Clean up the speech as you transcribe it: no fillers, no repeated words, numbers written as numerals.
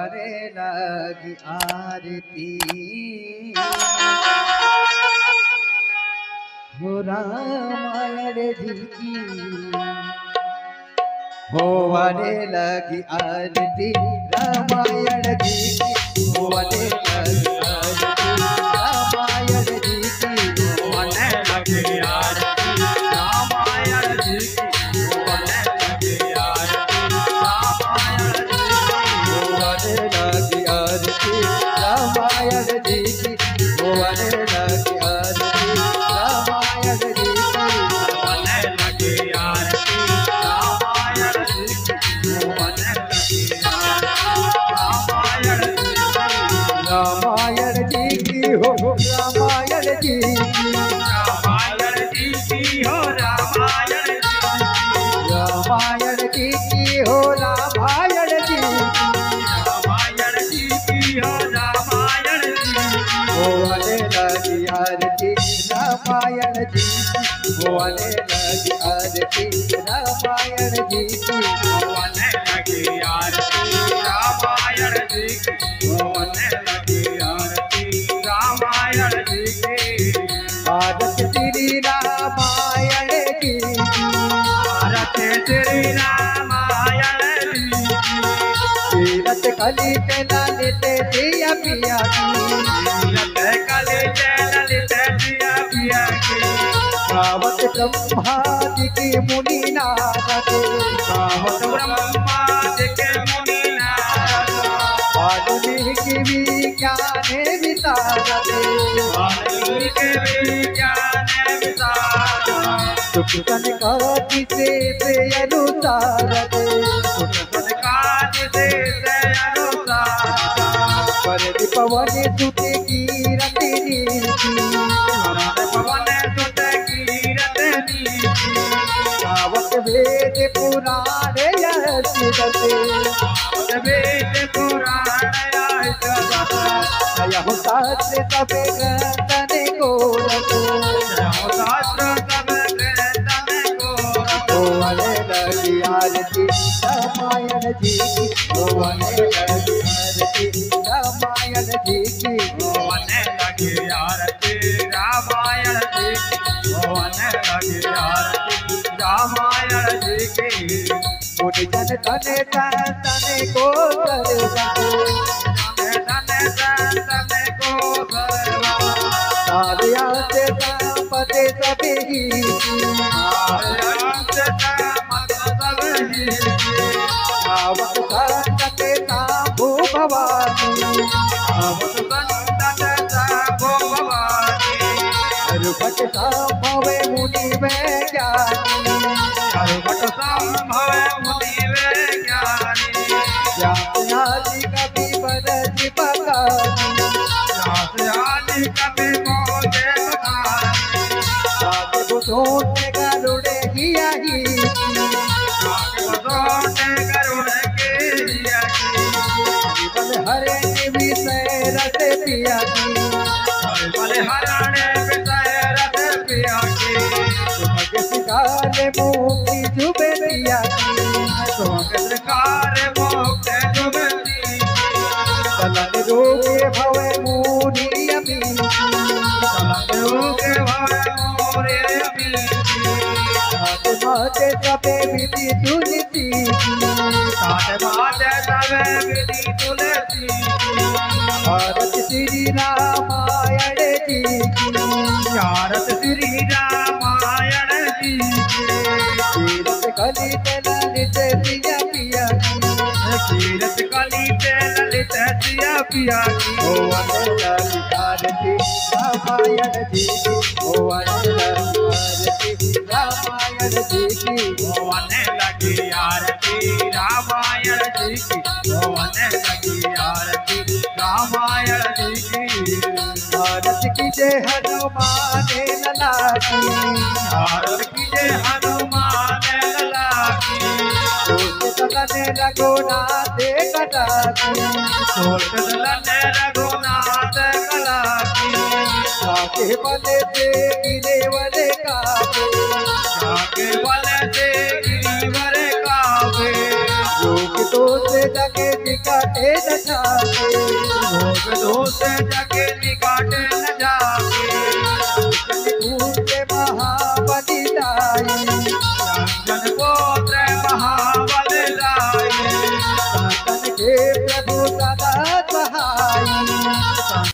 होने लगी आरती हो रामायण जी की होने लगी आरती रामायण जी की होने लगी आरती रामायण जी की होने लगी आरती रामायण जी की होने लगी आरती रामायण जी की होने लगी आरती रामायण जी की होने लगी आरती रामायण जी की होने लगी आरती रामायण जी की हो रामायण जी की रामायण जी की हो रामायण जी की हो रामायण जी रामायण जी की हो रामायण जी होने लगी आरती रामायण जी की होने लगी आरती रामायण जी की होने लगी आरती रामायण जी की होने लगी आरती रामायण जी की आरती श्री रामायण की आरती श्री रामायण की तीरथ कली ललित दिया पिया की तीरथ कली ललित दिया पिया की गावत ब्रह्मादि की मुनि नारद गावत ब्रह्मादि के मुनि नारद वाल्मीकि विज्ञान विशारद वाल्मीकि विज्ञान विशारद सुख संकाति से अनुसारद सुख संकाति से अनुसारद पवन सुत कीरत नीति पवन सुत कीरत नीति गावत वेद पुराण यशदते वेद पुराण यशदते यह शास्त्र सब ग्रंथन गोरख यह शास्त्र सब ग्रंथन गोरख होने लगी आरती रामायण जी की होने लगी आरती रामायण जी की होने लगी आरती रामायण जी की होने लगी आरती रामायण जी की मुनि जन तने तने को तने को आदिया से पते सभी आवत संतते साभो भवानी आवत संतते साभो भवानी रुपट संभवे मुनि वैज्ञानी रुपट संभवे मुनि वैज्ञानी याति कवि बरज बगानी याति कवि मोजे बगानी आगे बुझोटे गरुड़े हिया ही हरे विषय रस पिया की हरे विषय रस पिया की शिकार मुक्ति जुबे पिया की शिकार मुक्ति जुबे चलन रोगे भवे मूरी अमी चलन रोगे भवे मूरी अमी माते सबे विधि तुलसी माते सबे विधि तुलसी भारत श्री रामायण जी की भारत श्री रामायण जी तीरथ कली ललित दिया पिया की तीरथ कली ललित दिया पिया की होने लगी आरती रामायण जी की होने लगी आरती रामायण जी की होने लगी आरती रामायण जी की होने लगी आरती रामायण जी की भारत की जय हनुमान लला की भारत की जय हनुमान लला की सोचने रघुनाथ कला की सोचने रघुनाथ कला की काके बले से गिरेवर काबे काके बले से गिरेवर काबे लोग तो से जगे कटे न जाते रोग दोष जग